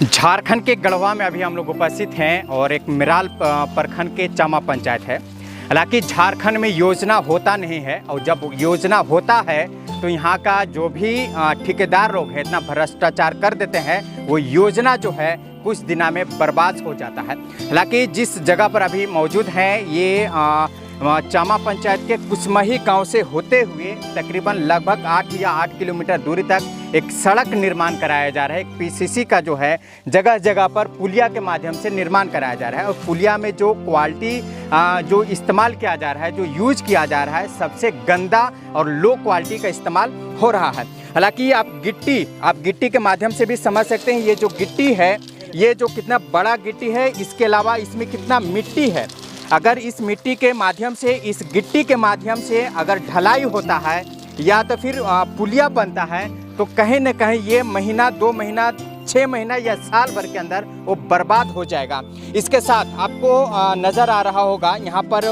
झारखंड के गढ़वा में अभी हम लोग उपस्थित हैं और एक मिराल प्रखंड के चामा पंचायत है। हालांकि झारखंड में योजना होता नहीं है और जब योजना होता है तो यहाँ का जो भी ठेकेदार लोग हैं इतना भ्रष्टाचार कर देते हैं, वो योजना जो है कुछ दिनों में बर्बाद हो जाता है। हालांकि जिस जगह पर अभी मौजूद हैं ये चामा पंचायत के कुसमही गांव से होते हुए तकरीबन लगभग 8 किलोमीटर दूरी तक एक सड़क निर्माण कराया जा रहा है। एक पीसीसी का जो है जगह जगह पर पुलिया के माध्यम से निर्माण कराया जा रहा है और पुलिया में जो क्वालिटी जो इस्तेमाल किया जा रहा है, जो यूज किया जा रहा है, सबसे गंदा और लो क्वालिटी का इस्तेमाल हो रहा है। हालांकि आप गिट्टी के माध्यम से भी समझ सकते हैं ये जो गिट्टी है, ये जो कितना बड़ा गिट्टी है, इसके अलावा इसमें कितना मिट्टी है। अगर इस मिट्टी के माध्यम से, इस गिट्टी के माध्यम से अगर ढलाई होता है या तो फिर पुलिया बनता है तो कहीं न कहीं ये महीना, 2 महीना, 6 महीना या साल भर के अंदर वो बर्बाद हो जाएगा। इसके साथ आपको नज़र आ रहा होगा यहाँ पर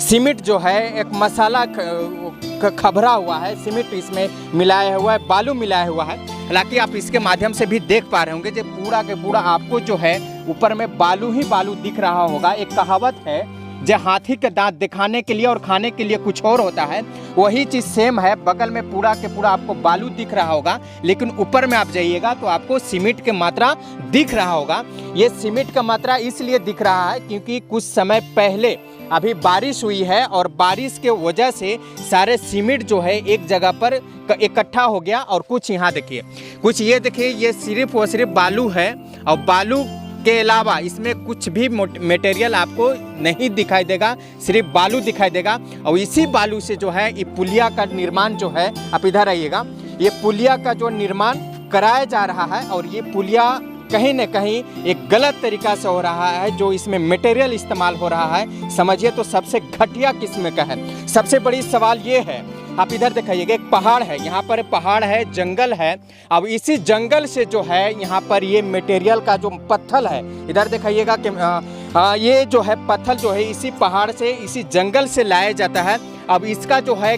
सीमेंट जो है एक मसाला खबरा हुआ है, सीमेंट इसमें मिलाया हुआ है, बालू मिलाया हुआ है। हालांकि आप इसके माध्यम से भी देख पा रहे होंगे जो पूरा के पूरा आपको जो है ऊपर में बालू ही बालू दिख रहा होगा। एक कहावत है जो हाथी के दांत दिखाने के लिए और खाने के लिए कुछ और होता है, वही चीज़ सेम है। बगल में पूरा के पूरा आपको बालू दिख रहा होगा, लेकिन ऊपर में आप जाइएगा तो आपको सीमेंट की मात्रा दिख रहा होगा। ये सीमेंट का मात्रा इसलिए दिख रहा है क्योंकि कुछ समय पहले अभी बारिश हुई है और बारिश के वजह से सारे सीमेंट जो है एक जगह पर इकट्ठा हो गया। और कुछ यहाँ देखिए, कुछ ये देखिए, ये सिर्फ और सिर्फ बालू है और बालू के अलावा इसमें कुछ भी मटेरियल आपको नहीं दिखाई देगा, सिर्फ बालू दिखाई देगा। और इसी बालू से जो है ये पुलिया का निर्माण जो है, आप इधर आइएगा, ये पुलिया का जो निर्माण कराया जा रहा है और ये पुलिया कहीं न कहीं एक गलत तरीका से हो रहा है। जो इसमें मटेरियल इस्तेमाल हो रहा है, समझिए तो सबसे घटिया किस्म का है। सबसे बड़ी सवाल ये है, आप इधर दिखाइएगा, एक पहाड़ है, यहाँ पर पहाड़ है, जंगल है। अब इसी जंगल से जो है यहाँ पर ये मटेरियल का जो पत्थर है, इधर दिखाइएगा कि ये जो है पत्थर जो है इसी पहाड़ से, इसी जंगल से लाया जाता है। अब इसका जो है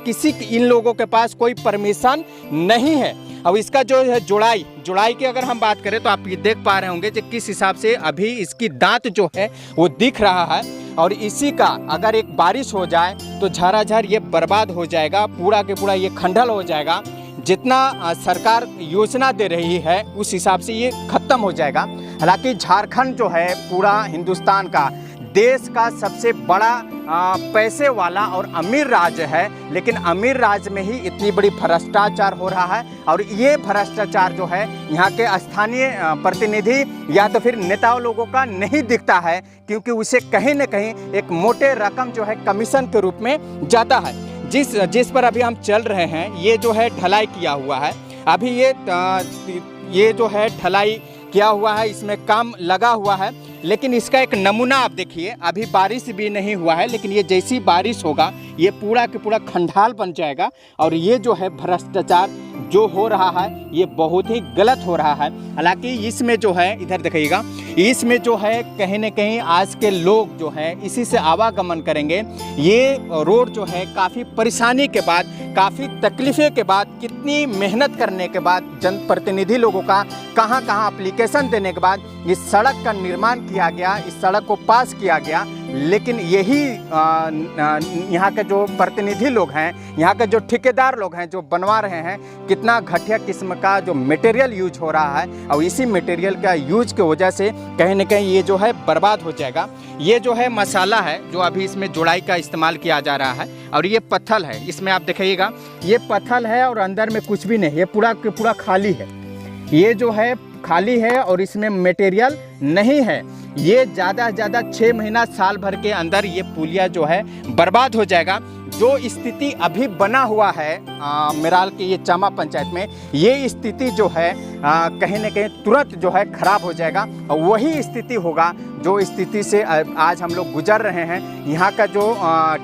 किसी इन लोगों के पास कोई परमिशन नहीं है। अब इसका जो है जुड़ाई की अगर हम बात करें तो आप ये देख पा रहे होंगे कि किस हिसाब से अभी इसकी दांत जो है वो दिख रहा है। और इसी का अगर एक बारिश हो जाए तो झराझर ये बर्बाद हो जाएगा, पूरा के पूरा ये खंडल हो जाएगा। जितना सरकार योजना दे रही है उस हिसाब से ये ख़त्म हो जाएगा। हालांकि झारखंड जो है पूरा हिंदुस्तान का, देश का सबसे बड़ा पैसे वाला और अमीर राज्य है, लेकिन अमीर राज्य में ही इतनी बड़ी भ्रष्टाचार हो रहा है। और ये भ्रष्टाचार जो है यहाँ के स्थानीय प्रतिनिधि या तो फिर नेताओं लोगों का नहीं दिखता है, क्योंकि उसे कहीं न कहीं एक मोटे रकम जो है कमीशन के रूप में जाता है। जिस पर अभी हम चल रहे हैं ये जो है ढलाई किया हुआ है। अभी ये जो है ढलाई किया हुआ है, इसमें काम लगा हुआ है, लेकिन इसका एक नमूना आप देखिए। अभी बारिश भी नहीं हुआ है, लेकिन ये जैसी बारिश होगा ये पूरा के पूरा खंडाल बन जाएगा। और ये जो है भ्रष्टाचार जो हो रहा है ये बहुत ही गलत हो रहा है। हालांकि इसमें जो है, इधर देखिएगा, इसमें जो है कहीं न कहीं आज के लोग जो है इसी से आवागमन करेंगे। ये रोड जो है काफ़ी परेशानी के बाद, काफ़ी तकलीफ़ें के बाद, कितनी मेहनत करने के बाद, जनप्रतिनिधि लोगों का कहाँ एप्लीकेशन देने के बाद इस सड़क का निर्माण किया गया, इस सड़क को पास किया गया। लेकिन यही यहाँ के जो प्रतिनिधि लोग हैं, यहाँ के जो ठेकेदार लोग हैं जो बनवा रहे हैं, कितना घटिया किस्म का जो मटेरियल यूज हो रहा है। और इसी मटेरियल का यूज की वजह से कहीं न कहीं ये जो है बर्बाद हो जाएगा। ये जो है मसाला है जो अभी इसमें जुड़ाई का इस्तेमाल किया जा रहा है। और ये पत्थर है, इसमें आप देखिएगा ये पत्थर है और अंदर में कुछ भी नहीं, ये पूरा खाली है। ये जो है खाली है और इसमें मटेरियल नहीं है। ये ज़्यादा से ज़्यादा 6 महीना, साल भर के अंदर ये पुलिया जो है बर्बाद हो जाएगा। जो स्थिति अभी बना हुआ है मिराल के ये चामा पंचायत में, ये स्थिति जो है कहीं न कहीं तुरंत जो है ख़राब हो जाएगा। और वही स्थिति होगा जो स्थिति से आज हम लोग गुजर रहे हैं। यहाँ का जो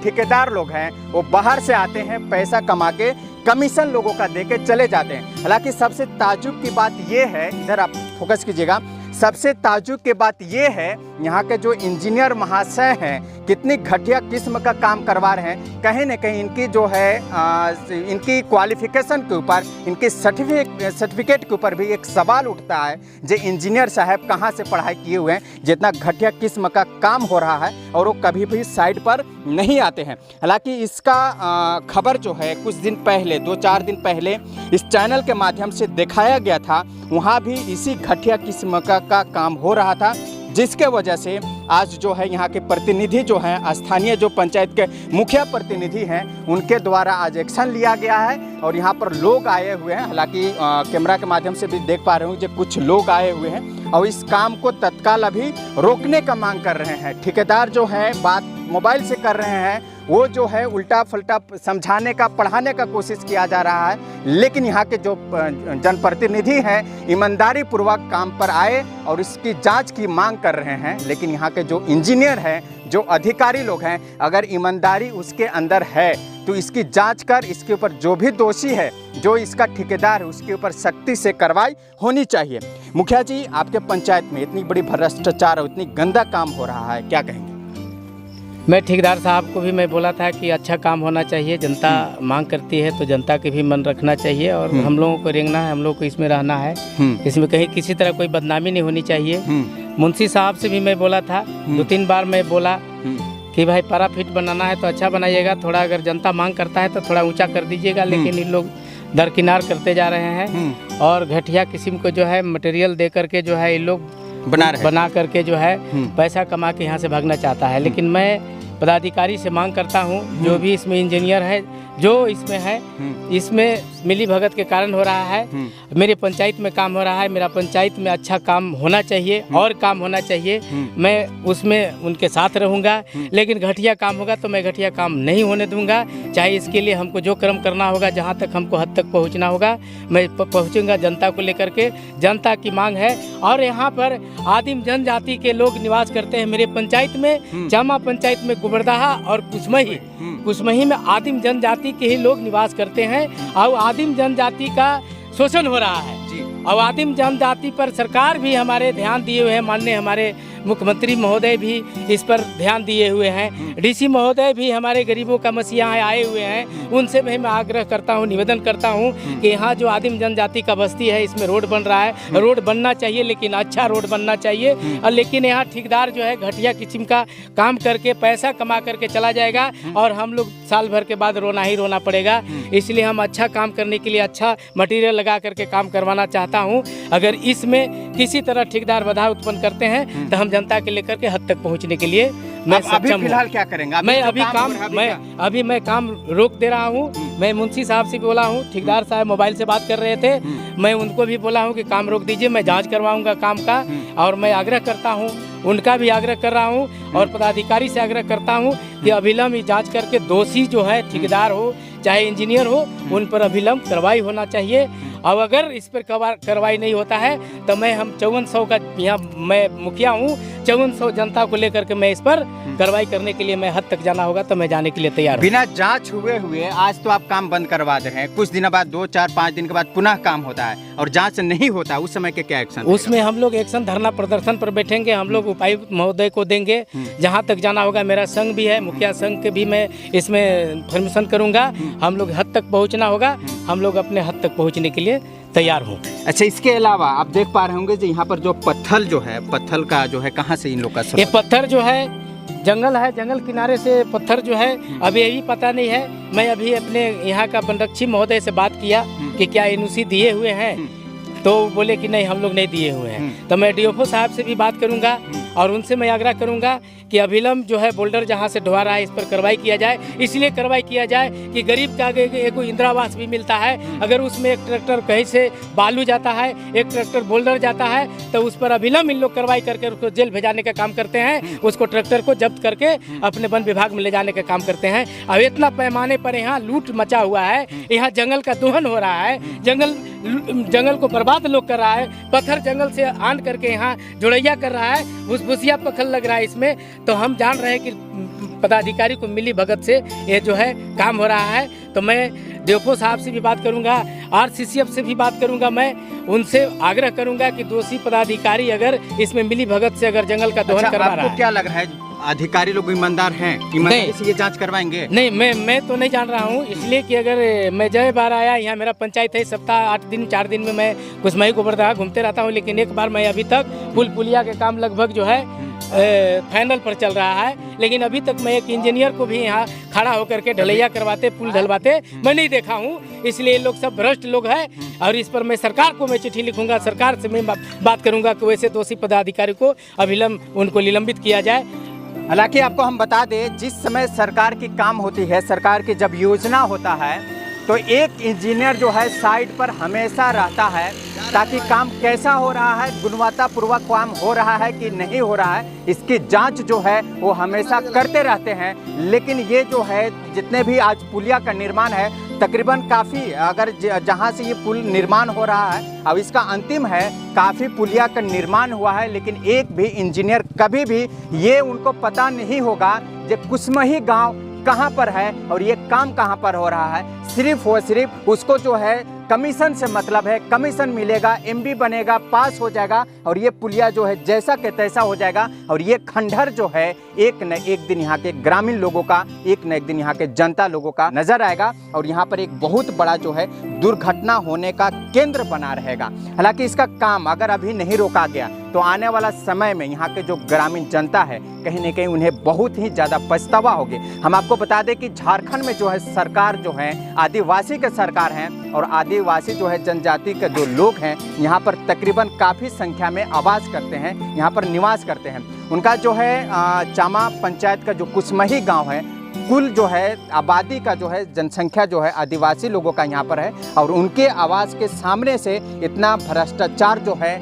ठेकेदार लोग हैं वो बाहर से आते हैं, पैसा कमा के कमीशन लोगों का दे के चले जाते हैं। हालांकि सबसे ताज्जुब की बात ये है, इधर आप फोकस कीजिएगा, सबसे ताज्जुब की बात ये है यहाँ के जो इंजीनियर महाशय हैं कितनी घटिया किस्म का काम करवा रहे हैं। कहीं न कहीं इनकी जो है इनकी क्वालिफिकेशन के ऊपर, इनके सर्टिफिकेट के ऊपर भी एक सवाल उठता है, जो इंजीनियर साहब कहाँ से पढ़ाई किए हुए हैं, जितना घटिया किस्म का काम हो रहा है और वो कभी भी साइड पर नहीं आते हैं। हालांकि इसका खबर जो है कुछ दिन पहले, 2-4 दिन पहले इस चैनल के माध्यम से दिखाया गया था, वहाँ भी इसी घटिया किस्म का काम हो रहा था, जिसके वजह से आज जो है यहाँ के प्रतिनिधि जो हैं, स्थानीय जो पंचायत के मुखिया प्रतिनिधि हैं, उनके द्वारा आज एक्शन लिया गया है और यहाँ पर लोग आए हुए हैं। हालांकि कैमरा के माध्यम से भी देख पा रहे हूँ जो कुछ लोग आए हुए हैं और इस काम को तत्काल अभी रोकने का मांग कर रहे हैं। ठेकेदार जो है बात मोबाइल से कर रहे हैं, वो जो है उल्टा फल्टा समझाने का, पढ़ाने का कोशिश किया जा रहा है, लेकिन यहाँ के जो जनप्रतिनिधि हैं ईमानदारी पूर्वक काम पर आए और इसकी जांच की मांग कर रहे हैं। लेकिन यहाँ के जो इंजीनियर हैं, जो अधिकारी लोग हैं, अगर ईमानदारी उसके अंदर है तो इसकी जांच कर इसके ऊपर जो भी दोषी है, जो इसका ठेकेदार है, उसके ऊपर सख्ती से कार्रवाई होनी चाहिए। मुखिया जी, आपके पंचायत में इतनी बड़ी भ्रष्टाचार और इतनी गंदा काम हो रहा है, क्या कहेंगे? मैं ठेकेदार साहब को भी मैं बोला था कि अच्छा काम होना चाहिए, जनता मांग करती है तो जनता के भी मन रखना चाहिए और हम लोगों को रेंगना है, हम लोग को इसमें रहना है, इसमें कहीं किसी तरह कोई बदनामी नहीं होनी चाहिए। मुंशी साहब से भी मैं बोला था, 2-3 बार मैं बोला कि भाई पैराफिट बनाना है तो अच्छा बनाइएगा, थोड़ा अगर जनता मांग करता है तो थोड़ा ऊंचा कर दीजिएगा, लेकिन इन लोग दरकिनार करते जा रहे हैं और घटिया किस्म को जो है मटेरियल दे करके जो है इन लोग बना करके जो है पैसा कमा के यहाँ से भागना चाहता है। लेकिन मैं पदाधिकारी से मांग करता हूँ, जो भी इसमें इंजीनियर है, जो इसमें है, इसमें मिली भगत के कारण हो रहा है। मेरे पंचायत में काम हो रहा है, मेरा पंचायत में अच्छा काम होना चाहिए और काम होना चाहिए, मैं उसमें उनके साथ रहूँगा। लेकिन घटिया काम होगा तो मैं घटिया काम नहीं होने दूंगा, चाहे इसके लिए हमको जो कर्म करना होगा, जहाँ तक हमको हद तक पहुँचना होगा मैं पहुँचूँगा जनता को लेकर के। जनता की मांग है और यहाँ पर आदिम जनजाति के लोग निवास करते हैं मेरे पंचायत में, जामा पंचायत में गुबरदाहा और कुसमही में आदिम जनजाति के ही लोग निवास करते हैं और आदिम जनजाति का शोषण हो रहा है और आदिम जनजाति पर सरकार भी हमारे ध्यान दिए हुए हैं। माननीय हमारे मुख्यमंत्री महोदय भी इस पर ध्यान दिए हुए हैं, डीसी महोदय भी हमारे गरीबों का मसीहा आए हुए हैं। उनसे भी मैं आग्रह करता हूं, निवेदन करता हूं कि यहाँ जो आदिम जनजाति का बस्ती है इसमें रोड बन रहा है, रोड बनना चाहिए, लेकिन अच्छा रोड बनना चाहिए। और लेकिन यहाँ ठेकेदार जो है घटिया किस्म का काम करके पैसा कमा करके चला जाएगा और हम लोग साल भर के बाद रोना ही रोना पड़ेगा। इसलिए हम अच्छा काम करने के लिए अच्छा मटीरियल लगा करके काम करवाना चाहता हूँ। अगर इसमें किसी तरह ठेकेदार बाधा उत्पन्न करते हैं तो हम जनता के लेकर के हद तक पहुंचने के लिए मैं अभी फिलहाल क्या करेंगे? मैं काम रोक दे रहा हूं। मैं मुंशी साहब से बोला हूं, ठेकेदार साहब मोबाइल से बात कर रहे थे, मैं उनको भी बोला हूं कि काम रोक दीजिए, मैं जांच करवाऊंगा काम का। और मैं आग्रह करता हूं, उनका भी आग्रह कर रहा हूं और पदाधिकारी से आग्रह करता हूं कि अविलंब जांच करके दोषी जो है, ठेकेदार हो चाहे इंजीनियर हो, उन पर अविलंब कार्रवाई होना चाहिए। और अगर इस पर कार्रवाई नहीं होता है तो हम 5400 का यहाँ मैं मुखिया हूँ, 5400 जनता को लेकर के मैं इस पर कार्रवाई करने के लिए मैं हद तक जाना होगा तो मैं जाने के लिए तैयार हूँ। बिना जांच हुए आज तो आप काम बंद करवा दे रहे हैं, कुछ दिन बाद 2-4-5 दिन के बाद पुनः काम होता है और जांच नहीं होता, उस समय के क्या एक्शन? उसमें हम लोग एक्शन धरना प्रदर्शन पर बैठेंगे, हम लोग उपायुक्त महोदय को देंगे, जहाँ तक जाना होगा। मेरा संघ भी है, मुखिया संघ के भी मैं इसमें इन्फॉर्मेशन करूँगा। हम लोग हद तक पहुँचना होगा, हम लोग अपने हद तक पहुँचने के लिए तैयार हूँ। अच्छा, इसके अलावा आप देख पा रहे होंगे यहाँ पर जो पत्थर जो है, पत्थर का जो है कहाँ से इन लोग का? ये पत्थर जो है जंगल है, जंगल किनारे से पत्थर जो है अभी यही पता नहीं है। मैं अभी अपने यहाँ का वनरक्षी महोदय से बात किया कि क्या एनओसी दिए हुए हैं, तो बोले कि नहीं हम लोग नहीं दिए हुए हैं। तो मैं डीओफओ साहब से भी बात करूंगा और उनसे मैं आग्रह करूंगा कि अविलंब जो है बोल्डर जहां से ढोआ रहा है इस पर कार्रवाई किया जाए। इसलिए कार्रवाई किया जाए कि गरीब का एक इंदिरावास भी मिलता है। अगर उसमें एक ट्रैक्टर कहीं से बालू जाता है, एक ट्रैक्टर बोल्डर जाता है, तो उस पर अविलंब इन लोग कार्रवाई करके उसको जेल भेजाने का काम करते हैं, उसको ट्रैक्टर को जब्त करके अपने वन विभाग में ले जाने का काम करते हैं। अब इतना पैमाने पर यहाँ लूट मचा हुआ है, यहाँ जंगल का दोहन हो रहा है, जंगल को बर्बाद लोग कर रहा है, पत्थर जंगल से आन करके यहाँ जोड़ैया कर रहा है, भूसिया पखल लग रहा है इसमें। तो हम जान रहे हैं कि पदाधिकारी को मिली भगत से ये जो है काम हो रहा है। तो मैं डीओफओ साहब से भी बात करूंगा, आरसीसीएफ से भी बात करूंगा, मैं उनसे आग्रह करूंगा कि दोषी पदाधिकारी अगर इसमें मिली भगत से अगर जंगल का दोहन करवा रहा है। क्या लग रहा है अधिकारी लोग ईमानदार हैं, ईमानदारी से ये जांच करवाएंगे? नहीं, मैं तो नहीं जान रहा हूँ, इसलिए कि अगर मैं जय बार आया यहाँ, मेरा पंचायत है, सप्ताह 8 दिन 4 दिन में मैं कुसमाही गोबरदहा घूमते रहता हूँ, लेकिन एक बार मैं अभी तक पुलिया के काम लगभग जो है फाइनल पर चल रहा है, लेकिन अभी तक मैं एक इंजीनियर को भी यहाँ खड़ा होकर के ढलैया करवाते, पुल ढलवाते मैं नहीं देखा हूँ। इसलिए लोग सब भ्रष्ट लोग हैं और इस पर मैं सरकार को मैं चिट्ठी लिखूंगा, सरकार से मैं बात करूंगा कि वैसे दोषी पदाधिकारी को अविलंब उनको निलंबित किया जाए। हालांकि आपको हम बता दें, जिस समय सरकार की काम होती है, सरकार की जब योजना होता है, तो एक इंजीनियर जो है साइड पर हमेशा रहता है ताकि काम कैसा हो रहा है, गुणवत्तापूर्वक काम हो रहा है कि नहीं हो रहा है, इसकी जांच जो है वो हमेशा करते रहते हैं। लेकिन ये जो है जितने भी आज पुलिया का निर्माण है, तकरीबन काफ़ी, अगर जहाँ से ये पुल निर्माण हो रहा है, अब इसका अंतिम है, काफ़ी पुलिया का निर्माण हुआ है, लेकिन एक भी इंजीनियर कभी भी ये उनको पता नहीं होगा कि कुसमाही गाँव कहाँ पर है और ये काम कहाँ पर हो रहा है। सिर्फ और सिर्फ उसको जो है कमीशन से मतलब है, कमीशन मिलेगा, एमबी बनेगा, पास हो जाएगा और ये पुलिया जो है जैसा के तैसा हो जाएगा। और ये खंडहर जो है एक न एक दिन यहाँ के ग्रामीण लोगों का, एक न एक दिन यहाँ के जनता लोगों का नजर आएगा और यहाँ पर एक बहुत बड़ा जो है दुर्घटना होने का केंद्र बना रहेगा। हालांकि इसका काम अगर अभी नहीं रोका गया तो आने वाला समय में यहाँ के जो ग्रामीण जनता है, कहीं न कहीं उन्हें बहुत ही ज़्यादा पछतावा होगी। हम आपको बता दें कि झारखंड में जो है सरकार जो है आदिवासी के सरकार हैं और आदिवासी जो है जनजाति के जो लोग हैं यहाँ पर तकरीबन काफ़ी संख्या में आवास करते हैं, यहाँ पर निवास करते हैं। उनका जो है चामा पंचायत का जो कुसमाही गाँव है, कुल जो है आबादी का जो है जनसंख्या जो है आदिवासी लोगों का यहाँ पर है और उनके आवास के सामने से इतना भ्रष्टाचार जो है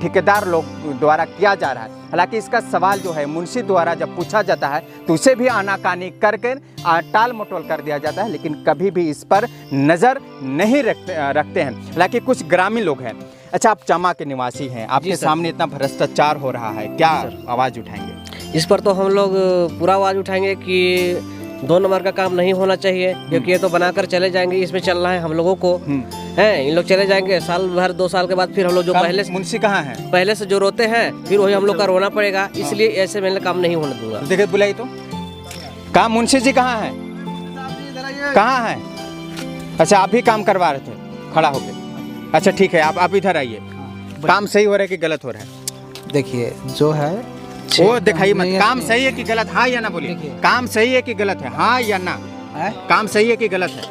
ठेकेदार लोग द्वारा किया जा रहा है। हालांकि इसका सवाल जो है मुंशी द्वारा जब पूछा जाता है तो उसे भी आनाकानी करके टाल मटोल कर दिया जाता है, लेकिन कभी भी इस पर नज़र नहीं रखते हैं। हालांकि कुछ ग्रामीण लोग हैं। अच्छा, आप चामा के निवासी हैं, आपके सामने इतना भ्रष्टाचार हो रहा है, क्या आवाज़ उठाएंगे इस पर? तो हम लोग पूरा आवाज़ उठाएंगे कि 2 नंबर का काम नहीं होना चाहिए, क्योंकि ये तो बनाकर चले जाएंगे, इसमें चल रहा है हम लोगों को हैं, इन लोग चले जाएंगे साल भर 2 साल के बाद, फिर हम लोग जो पहले से मुंशी कहाँ है, पहले से जो रोते हैं फिर वही हम लोग का रोना पड़ेगा। इसलिए ऐसे मैंने काम नहीं होने दूंगा। देखिए बुलाई तो कहाँ, मुंशी जी कहाँ है, कहाँ है? अच्छा, आप भी काम करवा रहे थे खड़ा होके? अच्छा ठीक है, आप इधर आइए। काम सही हो रहा है कि गलत हो रहा है? देखिए जो है वो दिखाइए मत, काम सही है कि गलत, हाँ या ना बोलिए। काम सही है कि गलत है, हाँ या ना? काम सही है कि गलत है?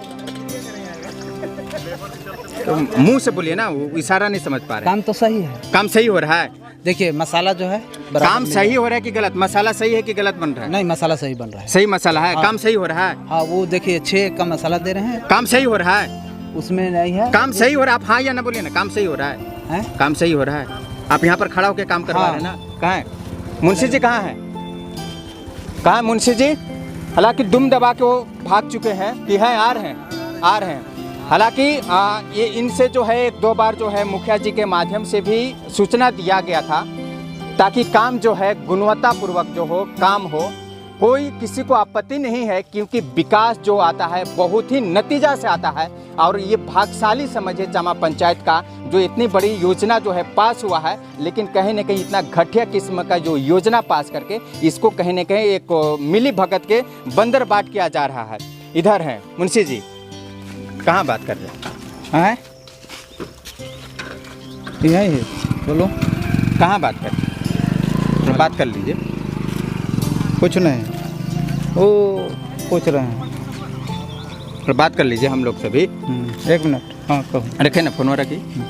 तो मुंह से बोलिए ना, वो इशारा नहीं समझ पा रहे। काम तो सही है। काम सही हो रहा है? देखिए मसाला जो है काम सही हो रहा है कि गलत? मसाला सही है कि गलत बन रहा है? नहीं, मसाला सही बन रहा है। सही मसाला है। काम सही हो रहा है? हाँ, वो देखिए 6 का मसाला दे रहे हैं। काम सही हो रहा है? उसमें नहीं है। काम सही हो रहा है? आप हाँ या ना बोलिए ना, काम सही हो रहा है? काम सही हो रहा है? आप यहाँ पर खड़ा होकर काम करवा रहे हैं ना? कहाँ है मुंशी जी, कहाँ है, कहाँ है मुंशी जी? हालांकि दुम दबा के वो भाग चुके हैं कि हैं, आ रहे हैं। हालांकि ये इनसे जो है 1-2 बार जो है मुखिया जी के माध्यम से भी सूचना दिया गया था ताकि काम जो है गुणवत्तापूर्वक जो हो, काम हो, कोई किसी को आपत्ति नहीं है, क्योंकि विकास जो आता है बहुत ही नतीजा से आता है। और ये भाग्यशाली समझे चामा पंचायत का जो इतनी बड़ी योजना जो है पास हुआ है, लेकिन कहीं न कहीं इतना घटिया किस्म का जो योजना पास करके इसको कहीं न कहीं एक मिली भगत के बंदर बाट किया जा रहा है। इधर हैं मुंशी जी, कहाँ बात कर रहे हैं? यही है, बोलो कहाँ बात कर रहे हैं? बात कर लीजिए। कुछ नहीं, वो पूछ रहे हैं, और बात कर लीजिए हम लोग से भी। 1 मिनट। हाँ कहो। रखे ना फोन रखिए।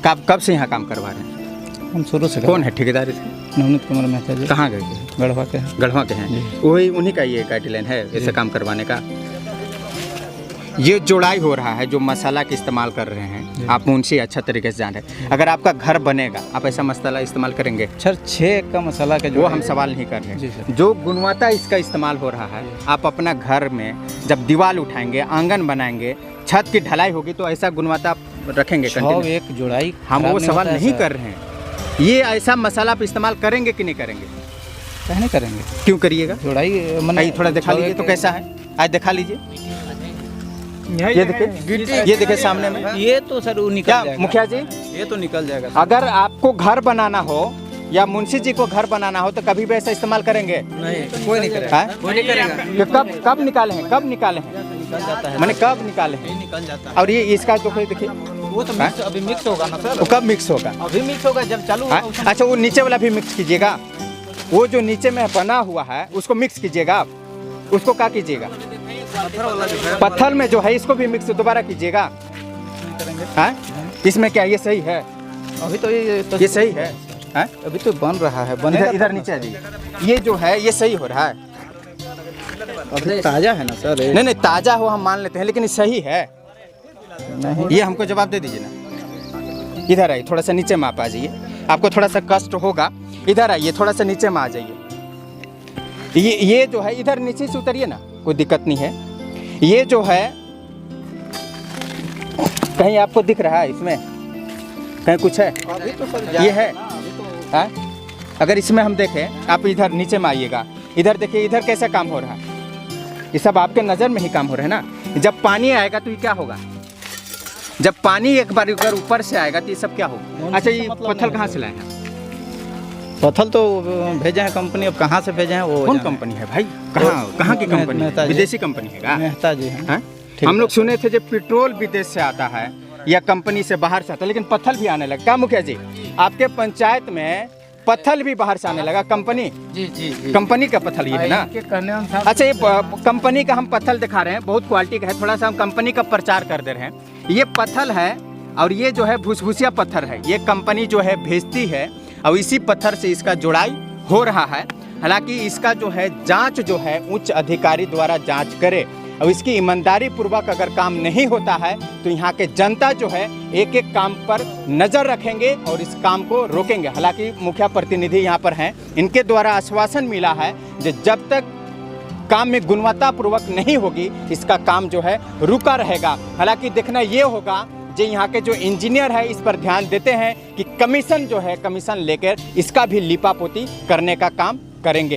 कब से यहाँ काम करवा रहे हैं? हम शुरू से। कौन है ठेकेदार इसके? नवनीत कुमार मेहता जी। कहाँ गए थे? गढ़वा के हैं। गढ़वा के हैं, वही उन्हीं का ये गाइडलाइन है ऐसे काम करवाने का। ये जोड़ाई हो रहा है जो मसाला का इस्तेमाल कर रहे हैं, आप मुंशी अच्छा तरीके से जान रहे हैं। अगर आपका घर बनेगा आप ऐसा मसाला इस्तेमाल करेंगे? सर 6 का मसाला के वो हम सवाल नहीं कर रहे हैं। जो गुणवत्ता इसका इस्तेमाल हो रहा है, आप अपना घर में जब दीवार उठाएंगे, आंगन बनाएंगे, छत की ढलाई होगी तो ऐसा गुणवत्ता रखेंगे? एक जोड़ाई हम वो सवाल नहीं कर रहे हैं। ये ऐसा मसाला आप इस्तेमाल करेंगे कि नहीं करेंगे? नहीं करेंगे। क्यों करिएगा? जोड़ाई थोड़ा दिखा लीजिए तो कैसा है, आज दिखा लीजिए। ये देखिए सामने में। ये तो सर वो निकल जाएगा। मुखिया जी, ये तो निकल जाएगा। अगर आपको घर बनाना हो या मुंशी जी को घर बनाना हो तो कभी भी ऐसा इस्तेमाल करेंगे? नहीं, कोई नहीं करेगा। हैं? कोई नहीं करेगा। ये कब निकाले हैं? कब निकाले हैं? निकल जाता है, मैंने कब निकाले हैं? निकल जाता है। और ये इसका जो है देखिए, वो तो मिक्स अभी मिक्स होगा ना सर, वो कब मिक्स होगा? अभी मिक्स होगा जब चालू होगा हैं? उसमें। अच्छा, वो नीचे वाला भी मिक्स कीजिएगा। वो जो नीचे में बना हुआ है उसको मिक्स कीजिएगा आप। उसको क्या कीजिएगा? पत्थर में जो है इसको भी मिक्स दोबारा कीजिएगा। हैं? इसमें क्या ये सही है? अभी तो ये सही है? हैं? अभी तो बन रहा है, बनेगा इधर तब नीचे आ जाइए। ये जो है ये सही हो रहा है? ना। अभी ताजा है ना सर, नहीं नहीं, ताजा हो हम मान लेते हैं, लेकिन ये सही है? नहीं ये हमको जवाब दे दीजिए ना। इधर आइए, थोड़ा सा नीचे में आप आ जाइए। आपको थोड़ा सा कष्ट होगा, इधर आइए, थोड़ा सा नीचे में आ जाइए। ये जो है इधर नीचे से उतरिए ना, कोई दिक्कत नहीं है। ये जो है कहीं आपको दिख रहा है इसमें? कहीं कुछ है? अभी तो सर ये है? अभी तो हाँ? अगर इसमें हम देखें, आप इधर नीचे में आइएगा, इधर देखिए, इधर कैसे काम हो रहा है? ये सब आपके नज़र में ही काम हो रहा है ना। जब पानी आएगा तो ये क्या होगा? जब पानी एक बार अगर ऊपर से आएगा तो ये सब क्या होगा? अच्छा, ये मतलब पत्थर नहीं कहाँ है। से लाए हैं? पत्थर तो भेजे हैं कंपनी, अब कहाँ से भेजे हैं वो कौन जाने। कंपनी है भाई? कहाँ की कंपनी है? मेहता जी। विदेशी कंपनी है क्या? मेहता जी हैं। हाँ? ठीक हम है। लोग सुने थे जब पेट्रोल विदेश से आता है या कंपनी से बाहर से आता है, लेकिन पत्थर भी आने लगा। क्या मुखिया जी, आपके पंचायत में पत्थर भी बाहर से आने लगा? कंपनी जी जी जी। कंपनी का पत्थर ये है ना? इनके कहने अनुसार अच्छा, ये कंपनी का हम पत्थर दिखा रहे हैं, बहुत क्वालिटी का है। थोड़ा सा हम कंपनी का प्रचार कर दे रहे हैं। ये पत्थर है और ये जो है भूसभूसिया पत्थर है। ये कंपनी जो है भेजती है और इसी पत्थर से इसका जुड़ाई हो रहा है। हालांकि इसका जो है जांच जो है उच्च अधिकारी द्वारा जांच करे और इसकी ईमानदारी पूर्वक अगर काम नहीं होता है तो यहाँ के जनता जो है एक एक काम पर नज़र रखेंगे और इस काम को रोकेंगे। हालांकि मुखिया प्रतिनिधि यहाँ पर हैं, इनके द्वारा आश्वासन मिला है कि जब तक काम में गुणवत्ता पूर्वक नहीं होगी इसका काम जो है रुका रहेगा। हालांकि देखना ये होगा जो यहाँ के जो इंजीनियर है इस पर ध्यान देते हैं कि कमीशन जो है, कमीशन लेकर इसका भी लिपापोती करने का काम करेंगे।